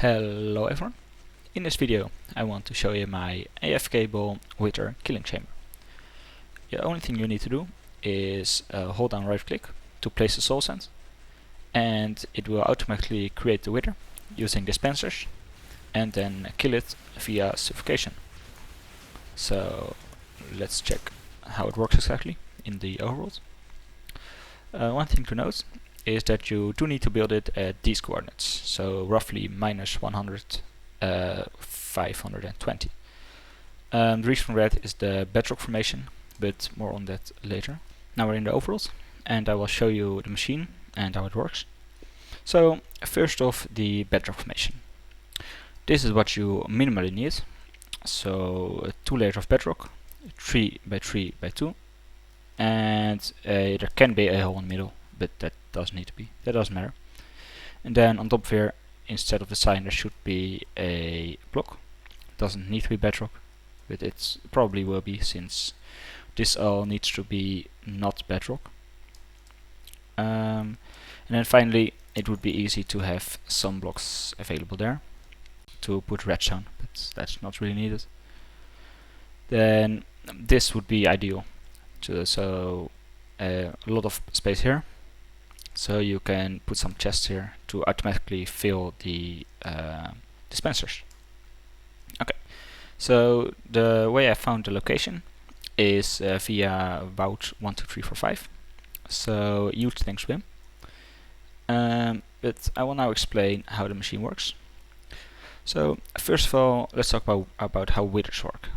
Hello everyone. In this video I want to show you my afk-able wither killing chamber. The only thing you need to do is hold down right click to place the soul sand, and it will automatically create the wither using dispensers and then kill it via suffocation. So let's check how it works exactly in the overworld. One thing to note is that you do need to build it at these coordinates, so roughly -100, 520. The reason for that is the bedrock formation, but more on that later. Now we're in the overworld, and I will show you the machine and how it works. So first off, the bedrock formation. This is what you minimally need. So 2 layers of bedrock, 3 by 3 by 2, and there can be a hole in the middle, but that doesn't need to be. That doesn't matter. And then on top here, instead of the sign, there should be a block. Doesn't need to be bedrock, but it probably will be, since this all needs to be not bedrock. And then finally, it would be easy to have some blocks available there to put redstone, but that's not really needed. Then this would be ideal. So a lot of space here. So you can put some chests here to automatically fill the dispensers. Okay, so the way I found the location is via Wout12345. So huge thanks to him. But I will now explain how the machine works. So first of all, let's talk about how withers work.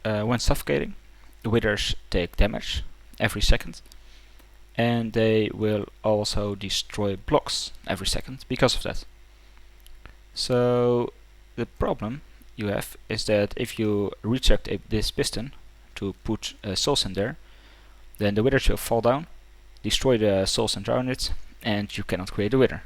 When suffocating, the withers take damage every second, and they will also destroy blocks every second because of that. So the problem you have is that if you retract this piston to put a soul sand there, then the withers will fall down, destroy the soul sand around it, and you cannot create a wither.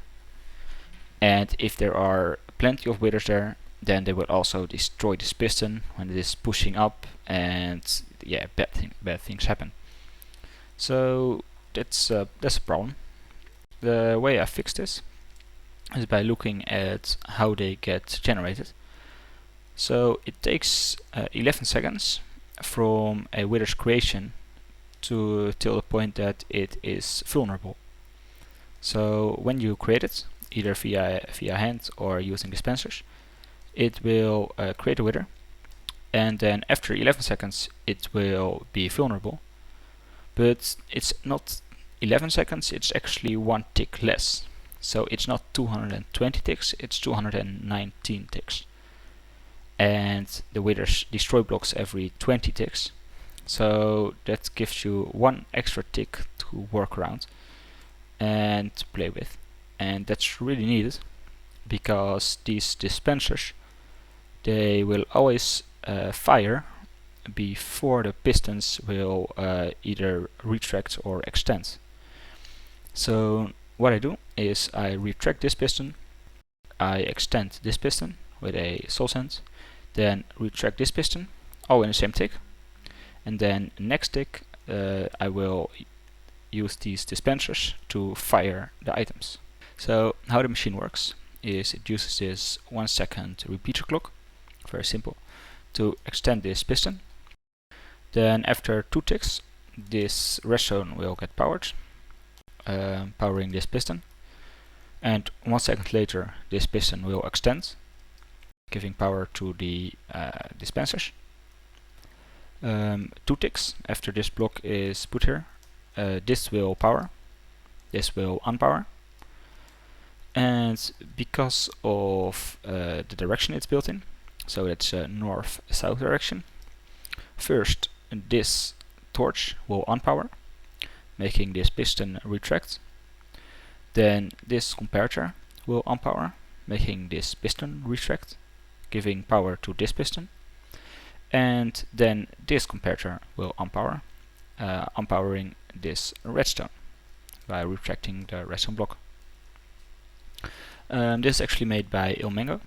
And if there are plenty of withers there, then they will also destroy this piston when it is pushing up, and yeah, bad things happen. So that's a problem. The way I fix this is by looking at how they get generated. So it takes 11 seconds from a wither's creation till the point that it is vulnerable. So when you create it, either via hand or using dispensers, it will create a wither, and then after 11 seconds it will be vulnerable. But it's not 11 seconds, it's actually 1 tick less. So it's not 220 ticks, it's 219 ticks. And the withers destroy blocks every 20 ticks. So that gives you 1 extra tick to work around and play with. And that's really needed, because these dispensers, they will always fire before the pistons will either retract or extend. So what I do is I retract this piston, I extend this piston with a soul sand, then retract this piston, all in the same tick, and then next tick I will use these dispensers to fire the items. So how the machine works is it uses this 1 second repeater clock, very simple, to extend this piston. Then after 2 ticks, this redstone will get powered, powering this piston, and 1 second later this piston will extend, giving power to the dispensers. 2 ticks after this block is put here, this will power, this will unpower, and because of the direction it's built in, so it's north-south direction, first this torch will unpower, making this piston retract. Then this comparator will unpower, making this piston retract, giving power to this piston. And then this comparator will unpower, unpowering this redstone by retracting the redstone block. This is actually made by ilmango,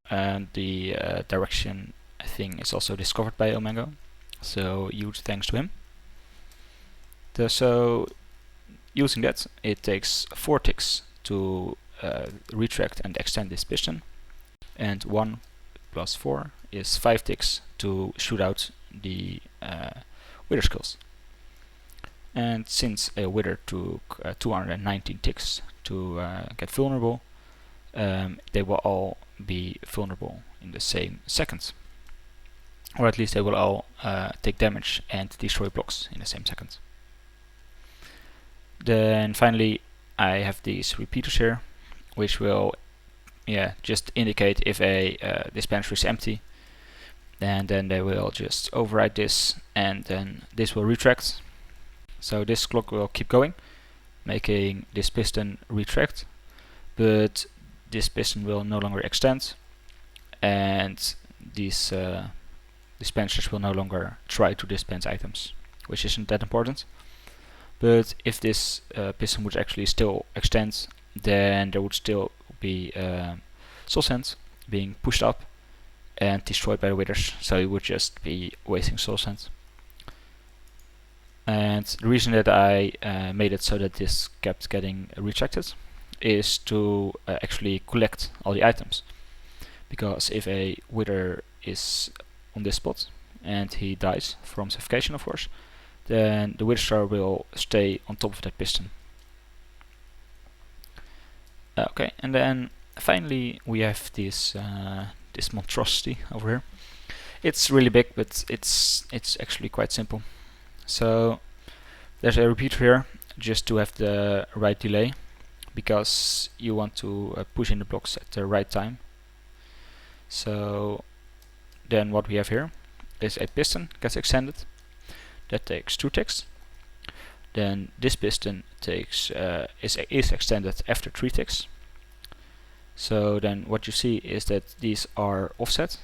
and the direction thing is also discovered by ilmango, so huge thanks to him. So using that, it takes 4 ticks to retract and extend this piston, and 1 plus 4 is 5 ticks to shoot out the wither skulls. And since a wither took 219 ticks to get vulnerable, they will all be vulnerable in the same second. Or at least they will all take damage and destroy blocks in the same second. Then finally I have these repeaters here, which will just indicate if a dispenser is empty, and then they will just override this, and then this will retract. So this clock will keep going, making this piston retract, but this piston will no longer extend, and these dispensers will no longer try to dispense items, which isn't that important. But if this piston would actually still extend, then there would still be soul sands being pushed up and destroyed by the withers, so it would just be wasting soul sands. And the reason that I made it so that this kept getting retracted is to actually collect all the items. Because if a wither is on this spot and he dies from suffocation, of course, then the wither star will stay on top of that piston. Okay, and then finally we have this this monstrosity over here. It's really big, but it's actually quite simple. So there's a repeater here just to have the right delay, because you want to push in the blocks at the right time. So then what we have here is a piston gets extended. That takes 2 ticks. Then this piston takes is extended after 3 ticks. So then what you see is that these are offset,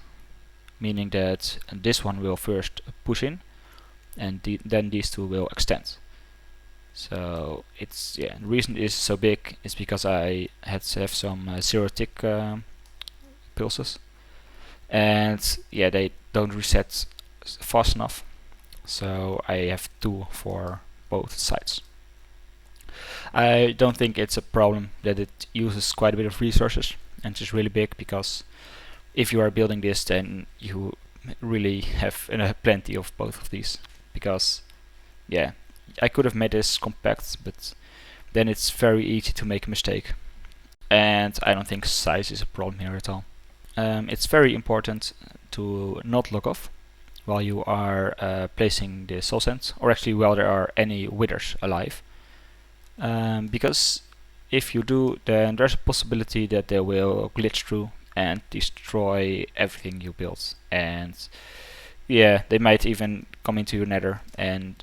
meaning that this one will first push in, and then these two will extend. So it's the reason it is so big is because I had to have some 0 tick pulses, and they don't reset fast enough, so I have 2 for both sides. I don't think it's a problem that it uses quite a bit of resources and it's really big, because if you are building this, then you really have plenty of both of these. Because I could have made this compact, but then it's very easy to make a mistake, and I don't think size is a problem here at all. It's very important to not log off while you are placing the soul sands, or actually while there are any withers alive, because if you do, then there's a possibility that they will glitch through and destroy everything you built, and they might even come into your nether and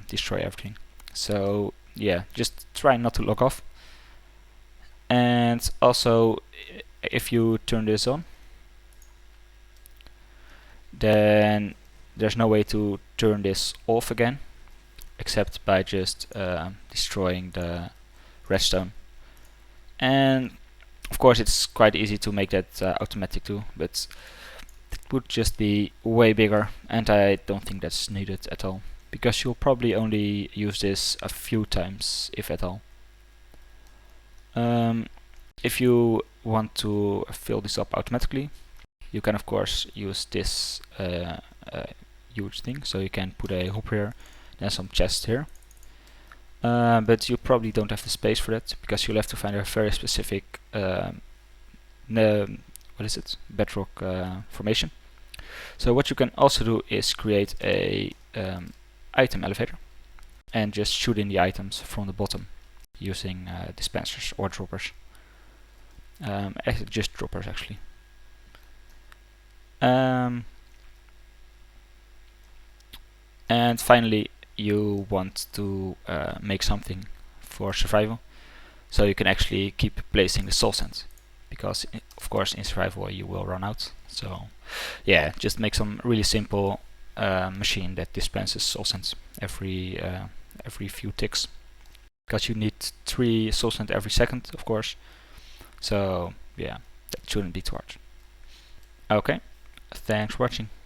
destroy everything. So just try not to log off. And also, if you turn this on, then there's no way to turn this off again, except by just destroying the redstone. And of course it's quite easy to make that automatic too, but it would just be way bigger, and I don't think that's needed at all, because you'll probably only use this a few times, if at all. If you want to fill this up automatically, you can of course use this huge thing, so you can put a hopper here, then some chests here. But you probably don't have the space for that, because you'll have to find a very specific bedrock formation. So what you can also do is create a item elevator and just shoot in the items from the bottom using dispensers or droppers. Just droppers actually. And finally, you want to make something for survival, so you can actually keep placing the soul sands, because of course in survival you will run out. So just make some really simple machine that dispenses soul sands every few ticks, because you need 3 soul sands every second, of course. So that shouldn't be too hard. Okay, thanks for watching.